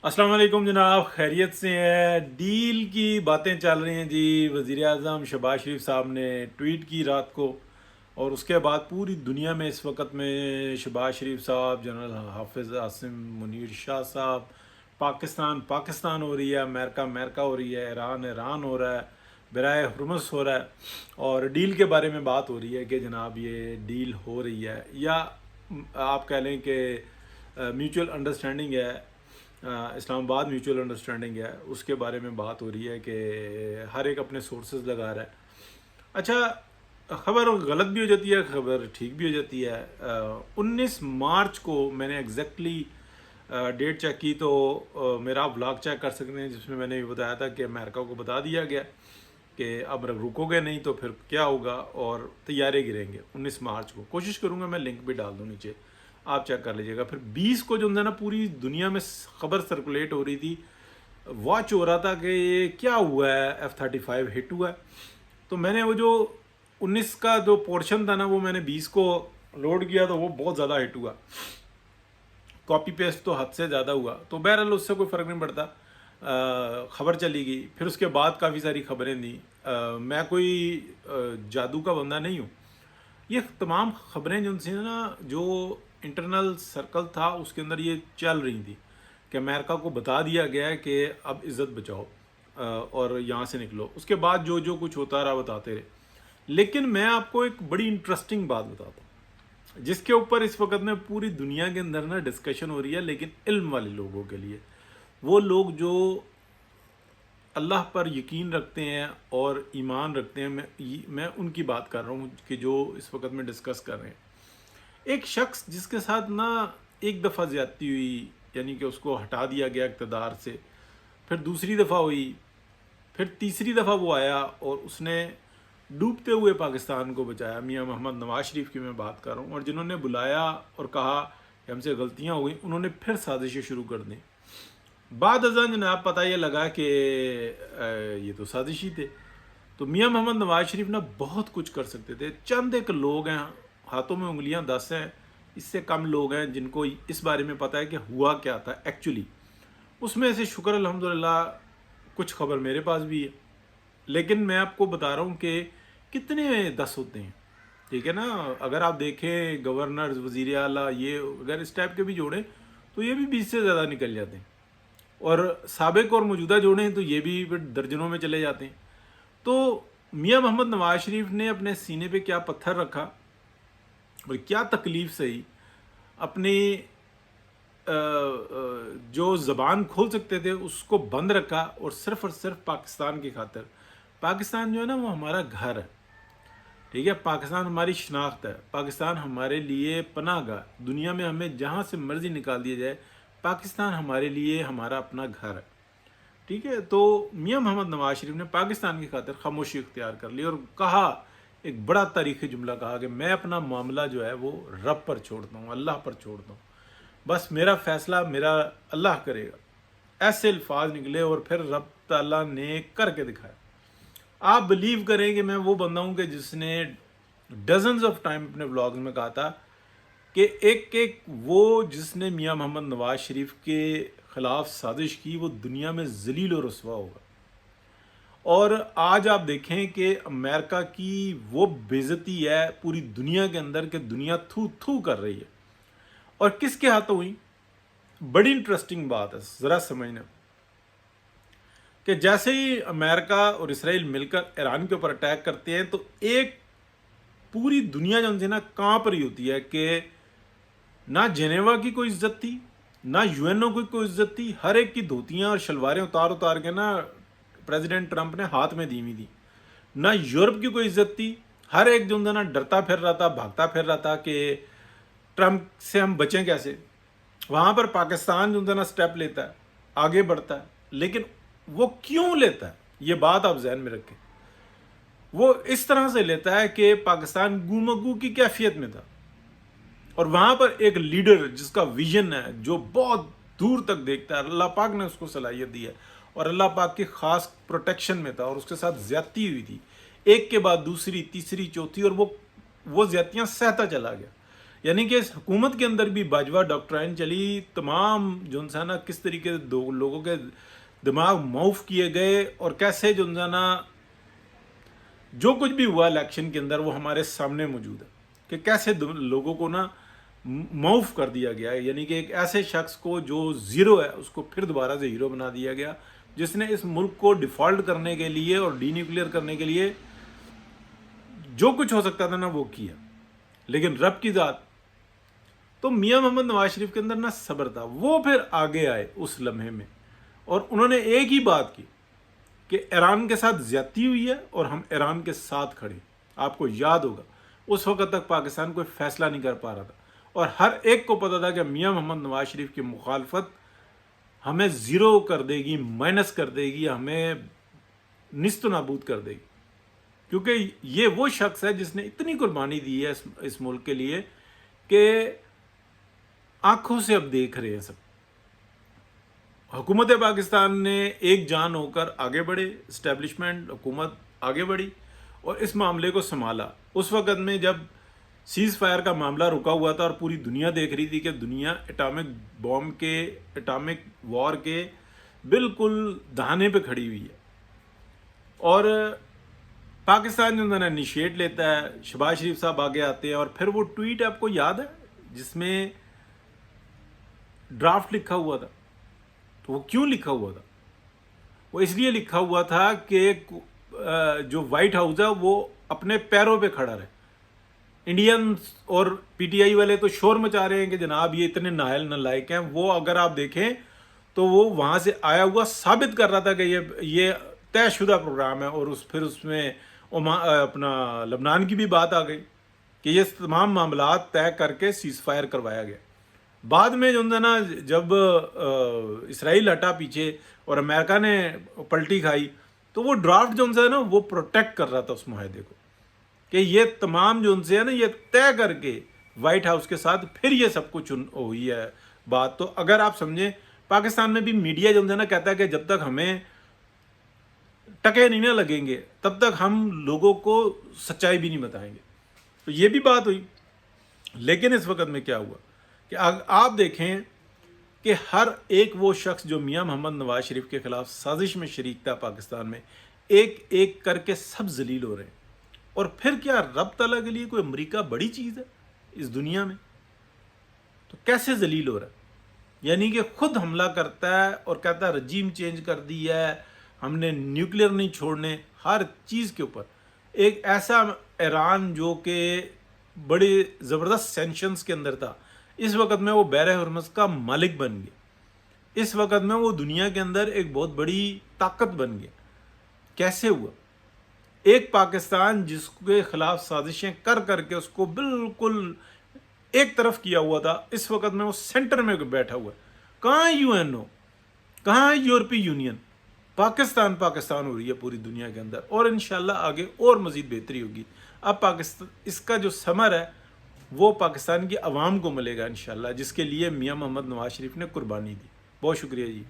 अस्सलाम वालेकुम जनाब, खैरियत से हैं। डील की बातें चल रही हैं जी। वज़ीर आज़म शहबाज शरीफ साहब ने ट्वीट की रात को, और उसके बाद पूरी दुनिया में इस वक्त में शहबाज शरीफ साहब, जनरल हाफिज़ आसिम मुनीर शाह साहब, पाकिस्तान पाकिस्तान हो रही है, अमेरिका अमेरिका हो रही है, ईरान ईरान हो रहा है, बराए हुर्मुज़ हो रहा है। और डील के बारे में बात हो रही है कि जनाब ये डील हो रही है, या आप कह लें कि म्यूचुअल अंडरस्टैंडिंग है, इस्लामाबाद म्यूचुअल अंडरस्टैंडिंग है, उसके बारे में बात हो रही है कि हर एक अपने सोर्सेज लगा रहा है। अच्छा, खबर गलत भी हो जाती है, खबर ठीक भी हो जाती है। 19 मार्च को मैंने एग्जैक्टली डेट चेक की, तो मेरा आप व्लॉग चेक कर सकते हैं, जिसमें मैंने ये बताया था कि अमेरिका को बता दिया गया कि अब रुकोगे नहीं तो फिर क्या होगा, और तैयारे गिरेंगे। 19 मार्च को कोशिश करूँगा मैं लिंक भी डाल दूँ नीचे, आप चेक कर लीजिएगा। फिर 20 को जो है ना, पूरी दुनिया में खबर सर्कुलेट हो रही थी, वॉच हो रहा था कि ये क्या हुआ है, F-35 हिट हुआ है। तो मैंने वो जो 19 का जो पोर्शन था ना, वो मैंने 20 को लोड किया, तो वो बहुत ज़्यादा हिट हुआ। कॉपी पेस्ट तो हद से ज़्यादा हुआ, तो बहरहाल उससे कोई फ़र्क नहीं पड़ता। खबर चली गई, फिर उसके बाद काफ़ी सारी खबरें दी। मैं कोई जादू का बंदा नहीं हूँ। ये तमाम खबरें जो थी ना, जो इंटरनल सर्कल था उसके अंदर ये चल रही थी कि अमेरिका को बता दिया गया है कि अब इज़्ज़त बचाओ और यहाँ से निकलो। उसके बाद जो जो कुछ होता रहा बताते रहे। लेकिन मैं आपको एक बड़ी इंटरेस्टिंग बात बताता हूँ, जिसके ऊपर इस वक्त में पूरी दुनिया के अंदर ना डिस्कशन हो रही है, लेकिन इल्म वाले लोगों के लिए, वो लोग जो अल्लाह पर यकीन रखते हैं और ईमान रखते हैं, मैं उनकी बात कर रहा हूँ कि जो इस वक्त में डिस्कस कर रहे हैं। एक शख्स जिसके साथ ना एक दफ़ा ज़्यादती हुई, यानी कि उसको हटा दिया गया इक़्तिदार से, फिर दूसरी दफ़ा हुई, फिर तीसरी दफ़ा वो आया और उसने डूबते हुए पाकिस्तान को बचाया। मियाँ मोहम्मद नवाज शरीफ की मैं बात कर रहा हूँ। और जिन्होंने बुलाया और कहा कि हमसे गलतियाँ हो गई, उन्होंने फिर साजिशें शुरू कर दी। बाद अज़ान जनाब पता ये लगा कि ये तो साजिशी थे। तो मियाँ मोहम्मद नवाज शरीफ ना बहुत कुछ कर सकते थे। चंद एक लोग हैं, हाथों में उंगलियां 10 हैं, इससे कम लोग हैं जिनको इस बारे में पता है कि हुआ क्या था एक्चुअली। उसमें से शुक्र अल्हम्दुलिल्लाह कुछ खबर मेरे पास भी है, लेकिन मैं आपको बता रहा हूँ कि कितने 10 होते हैं। ठीक है ना, अगर आप देखें गवर्नर, वज़ीर आला, ये अगर इस टाइप के भी जोड़ें तो ये भी 20 से ज़्यादा निकल जाते हैं, और साबिक और मौजूदा जोड़ें तो ये भी फिर दर्जनों में चले जाते हैं। तो मियाँ मोहम्मद नवाज शरीफ ने अपने सीने पे क्या पत्थर रखा और क्या तकलीफ सही, अपनी जो ज़बान खोल सकते थे उसको बंद रखा, और सिर्फ पाकिस्तान की खातिर। पाकिस्तान जो है ना, वो हमारा घर है। ठीक है, पाकिस्तान हमारी शनाख्त है, पाकिस्तान हमारे लिए पनाह गाह। दुनिया में हमें जहाँ से मर्जी निकाल दिया जाए, पाकिस्तान हमारे लिए हमारा अपना घर है। ठीक है, तो मियाँ मोहम्मद नवाज शरीफ ने पाकिस्तान की खातिर खामोशी इख्तियार कर ली और कहा, एक बड़ा तारीखी जुमला कहा कि मैं अपना मामला जो है वो रब पर छोड़ता हूँ, अल्लाह पर छोड़ता हूँ। बस मेरा फैसला मेरा अल्लाह करेगा। ऐसे अल्फाज निकले और फिर रब ताला ने करके दिखाया। आप बिलीव करें कि मैं वो बंदा हूँ कि जिसने डजन्स ऑफ टाइम अपने व्लॉग्स में कहा था कि एक एक वो जिसने मियाँ मोहम्मद नवाज शरीफ के ख़िलाफ़ साजिश की, वो दुनिया में ज़लील और रुसवा होगा। और आज आप देखें कि अमेरिका की वो बेइज्जती है पूरी दुनिया के अंदर, कि दुनिया थू थू कर रही है। और किसके हाथों हुई? बड़ी इंटरेस्टिंग बात है, ज़रा समझना कि जैसे ही अमेरिका और इसराइल मिलकर ईरान के ऊपर अटैक करते हैं, तो एक पूरी दुनिया जो उनसे ना कांप रही होती है कि ना जेनेवा की कोई इज्जत थी, ना यूएनओ की कोई इज्जत थी। हर एक की धोतियां और शलवारें उतार उतार के ना प्रेसिडेंट ट्रंप ने हाथ में दी हुई थी। ना यूरोप की कोई इज्जत थी, हर एक जो ना डरता फिर रहा था, भागता फिर रहा था कि ट्रंप से हम बचें कैसे। वहां पर पाकिस्तान जो ना स्टेप लेता है, आगे बढ़ता है, लेकिन वो क्यों लेता है, ये बात आप जहन में रखें। वो इस तरह से लेता है कि पाकिस्तान गुमगू की कैफियत में था, और वहां पर एक लीडर जिसका विजन है, जो बहुत दूर तक देखता है, अल्लाह पाक ने उसको सलाहियत दी है, और अल्लाह पाक की खास प्रोटेक्शन में था, और उसके साथ ज्यादती हुई थी, एक के बाद दूसरी, तीसरी, चौथी, और वो ज्यादतियां सहता चला गया। یعنی کہ اس حکومت کے اندر بھی باجوہ ڈاکٹرائن چلی، تمام جو ہے نا کس طریقے سے دو لوگوں کے دماغ معاف کیے گئے، اور کیسے جو ہے نا جو کچھ بھی ہوا الیکشن کے اندر وہ ہمارے سامنے موجود ہے کہ کیسے لوگوں کو نا معاف کر دیا گیا ہے. یعنی کہ ایک ایسے شخص کو جو زیرو ہے اس کو پھر دوبارہ سے ہیرو بنا دیا گیا، جس نے اس ملک کو ڈیفالٹ کرنے کے لیے اور ڈی نیوکلیئر کرنے کے لیے جو کچھ ہو سکتا تھا نا وہ کیا. لیکن رب کی ذات تو میاں محمد نواز شریف کے اندر نا صبر تھا. وہ پھر آگے آئے اس لمحے میں، اور انہوں نے ایک ہی بات کی کہ ایران کے ساتھ زیادتی ہوئی ہے اور ہم ایران کے ساتھ کھڑے. آپ کو یاد ہوگا اس وقت تک پاکستان کوئی فیصلہ نہیں کر پا رہا تھا، اور ہر ایک کو پتا تھا کہ میاں محمد نواز شریف کی مخالفت ہمیں زیرو کر دے گی، مائنس کر دے گی، ہمیں نیست و نابود کر دے گی. کیونکہ یہ وہ شخص ہے جس نے اتنی قربانی دی ہے اس ملک کے لیے کہ آنکھوں سے اب دیکھ رہے ہیں سب. حکومت پاکستان نے ایک جان ہو کر آگے بڑھے، اسٹیبلشمنٹ حکومت آگے بڑھی اور اس معاملے کو سنبھالا. اس وقت میں جب سیز فائر کا معاملہ رکا ہوا تھا اور پوری دنیا دیکھ رہی تھی کہ دنیا اٹامک بوم کے، اٹامک وار کے بالکل دہانے پہ کھڑی ہوئی ہے، اور پاکستان جو ہے انیشیٹ لیتا ہے، شہباز شریف صاحب آگے آتے ہیں، اور پھر وہ ٹویٹ آپ کو یاد ہے جس میں ڈرافٹ لکھا ہوا تھا. تو وہ کیوں لکھا ہوا تھا؟ وہ اس لیے لکھا ہوا تھا کہ جو وائٹ ہاؤس ہے وہ اپنے پیروں پہ کھڑا رہے. انڈینز اور پی ٹی آئی والے تو شور مچا رہے ہیں کہ جناب یہ اتنے نااہل نالائق ہیں. وہ اگر آپ دیکھیں تو وہ وہاں سے آیا ہوا ثابت کر رہا تھا کہ یہ طے شدہ پروگرام ہے، اور پھر اس میں اپنا لبنان کی بھی بات آ گئی کہ یہ تمام معاملات طے کر کے سیز فائر کروایا گیا. بعد میں جو ہے نا جب اسرائیل ہٹا پیچھے اور امریکہ نے پلٹی کھائی، تو وہ ڈرافٹ جو ہے نا وہ پروٹیکٹ کر رہا تھا اس معاہدے کو کہ یہ تمام جو ہے نا یہ طے کر کے وائٹ ہاؤس کے ساتھ پھر یہ سب کچھ ہوئی ہے بات. تو اگر آپ سمجھیں پاکستان میں بھی میڈیا جو ہے نا کہتا ہے کہ جب تک ہمیں ٹکے نہیں نہ لگیں گے تب تک ہم لوگوں کو سچائی بھی نہیں بتائیں گے. تو یہ بھی بات ہوئی. لیکن اس وقت میں کیا ہوا کہ آپ دیکھیں کہ ہر ایک وہ شخص جو میاں محمد نواز شریف کے خلاف سازش میں شریک تھا پاکستان میں، ایک ایک کر کے سب ذلیل ہو رہے ہیں. اور پھر کیا رب تعالیٰ کے لیے کوئی امریکہ بڑی چیز ہے اس دنیا میں؟ تو کیسے ذلیل ہو رہا ہے؟ یعنی کہ خود حملہ کرتا ہے اور کہتا ہے رجیم چینج کر دی ہے، ہم نے نیوکلیئر نہیں چھوڑنے، ہر چیز کے اوپر. ایک ایسا ایران جو کہ بڑے زبردست سینکشنز کے اندر تھا، اس وقت میں وہ بحر ہرمز کا مالک بن گیا. اس وقت میں وہ دنیا کے اندر ایک بہت بڑی طاقت بن گیا. کیسے ہوا؟ ایک پاکستان جس کے خلاف سازشیں کر کر کے اس کو بالکل ایک طرف کیا ہوا تھا، اس وقت میں وہ سینٹر میں بیٹھا ہوا ہے. کہاں یو این او، کہاں یورپی یونین؟ پاکستان ہو رہی ہے پوری دنیا کے اندر، اور انشاءاللہ آگے اور مزید بہتری ہوگی. اب پاکستان اس کا جو ثمر ہے وہ پاکستان کی عوام کو ملے گا انشاءاللہ، جس کے لیے میاں محمد نواز شریف نے قربانی دی. بہت شکریہ جی.